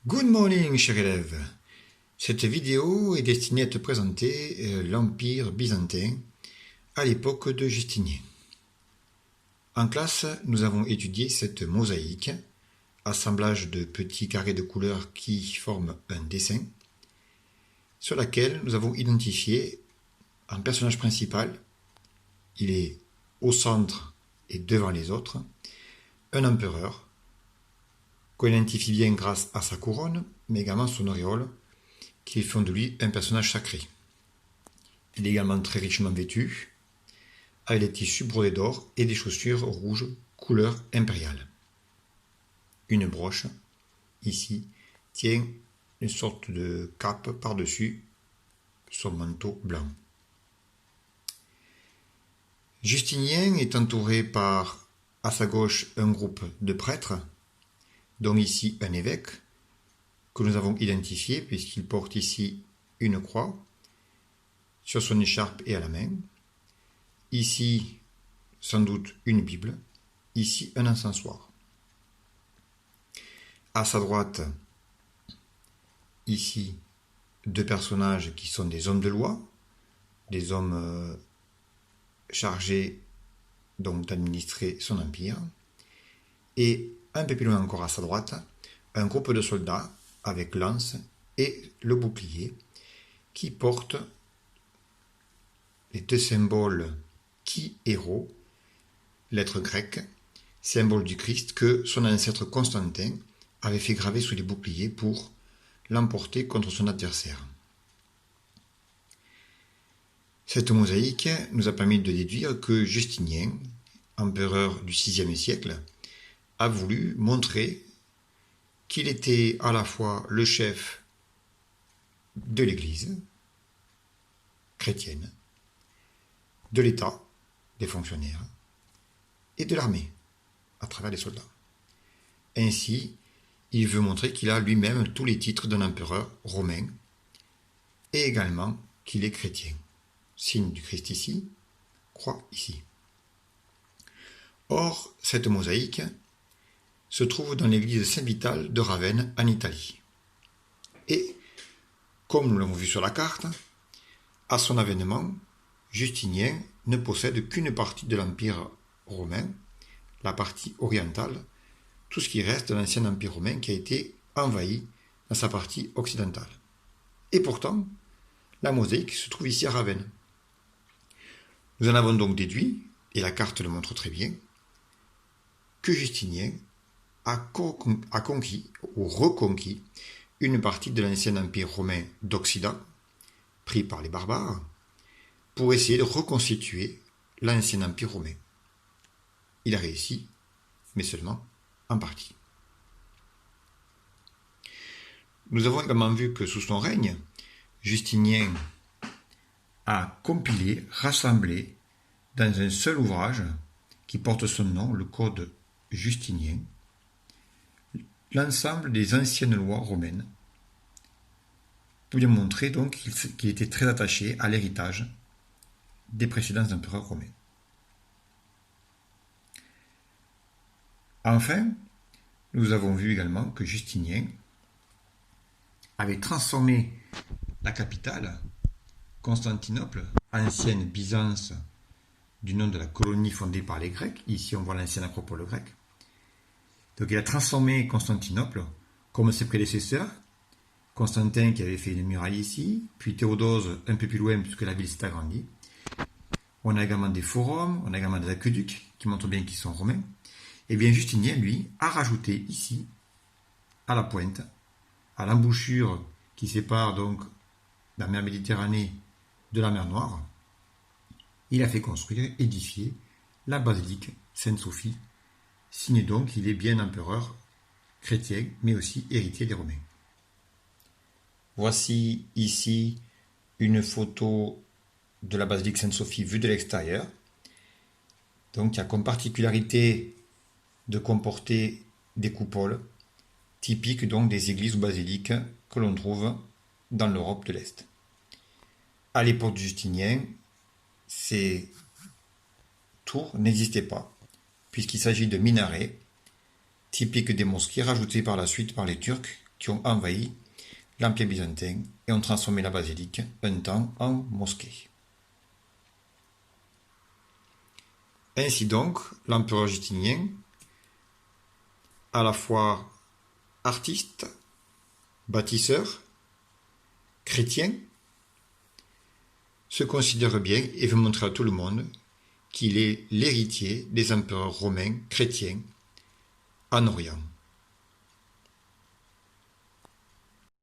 Good morning, chers élèves. Cette vidéo est destinée à te présenter l'Empire byzantin à l'époque de Justinien. En classe, nous avons étudié cette mosaïque, assemblage de petits carrés de couleurs qui forment un dessin, sur laquelle nous avons identifié un personnage principal. Il est au centre et devant les autres, un empereur, qu'on identifie bien grâce à sa couronne, mais également son auréole, qui font de lui un personnage sacré. Il est également très richement vêtu, avec des tissus brodés d'or et des chaussures rouges, couleur impériale. Une broche, ici, tient une sorte de cape par-dessus son manteau blanc. Justinien est entouré par, à sa gauche, un groupe de prêtres, dont ici un évêque, que nous avons identifié puisqu'il porte ici une croix sur son écharpe et à la main. Ici, sans doute, une Bible. Ici, un encensoir. À sa droite, ici, deux personnages qui sont des hommes de loi, des hommes chargés donc d'administrer son empire. Et un peu plus loin encore à sa droite, un groupe de soldats avec lance et le bouclier qui portent les deux symboles qui héros, lettres grecques, symbole du Christ que son ancêtre Constantin avait fait graver sous les boucliers pour l'emporter contre son adversaire. Cette mosaïque nous a permis de déduire que Justinien, empereur du VIe siècle, a voulu montrer qu'il était à la fois le chef de l'Église chrétienne, de l'État, des fonctionnaires, et de l'armée, à travers les soldats. Ainsi, il veut montrer qu'il a lui-même tous les titres d'un empereur romain, et également qu'il est chrétien. Signe du Christ ici, croix ici. Or, cette mosaïque se trouve dans l'église Saint-Vital de Ravenne, en Italie. Et, comme nous l'avons vu sur la carte, à son avènement, Justinien ne possède qu'une partie de l'Empire romain, la partie orientale, tout ce qui reste de l'ancien Empire romain qui a été envahi dans sa partie occidentale. Et pourtant, la mosaïque se trouve ici à Ravenne. Nous en avons donc déduit, et la carte le montre très bien, que Justinien a conquis ou reconquis une partie de l'ancien empire romain d'Occident, pris par les barbares, pour essayer de reconstituer l'ancien empire romain. Il a réussi, mais seulement en partie. Nous avons également vu que sous son règne, Justinien a compilé, rassemblé dans un seul ouvrage qui porte son nom, le Code Justinien, l'ensemble des anciennes lois romaines, pour bien montrer donc qu'il était très attaché à l'héritage des précédents empereurs romains. Enfin, nous avons vu également que Justinien avait transformé la capitale, Constantinople, ancienne Byzance, du nom de la colonie fondée par les Grecs. Ici, on voit l'ancienne acropole grecque. Donc, il a transformé Constantinople comme ses prédécesseurs. Constantin qui avait fait une muraille ici, puis Théodose un peu plus loin puisque la ville s'est agrandie. On a également des forums, on a également des aqueducs qui montrent bien qu'ils sont romains. Et bien Justinien, lui, a rajouté ici, à la pointe, à l'embouchure qui sépare donc la mer Méditerranée de la mer Noire, il a fait construire, édifier la basilique Sainte-Sophie, signe donc qu'il est bien empereur chrétien, mais aussi héritier des Romains. Voici ici une photo de la basilique Sainte-Sophie vue de l'extérieur. Donc, il a comme particularité de comporter des coupoles, typiques donc des églises ou basiliques que l'on trouve dans l'Europe de l'Est. À l'époque de Justinien, ces tours n'existaient pas, puisqu'il s'agit de minarets, typiques des mosquées rajoutées par la suite par les Turcs qui ont envahi l'Empire byzantin et ont transformé la basilique un temps en mosquée. Ainsi donc, l'empereur Justinien, à la fois artiste, bâtisseur, chrétien, se considère bien et veut montrer à tout le monde qu'il est l'héritier des empereurs romains chrétiens en Orient.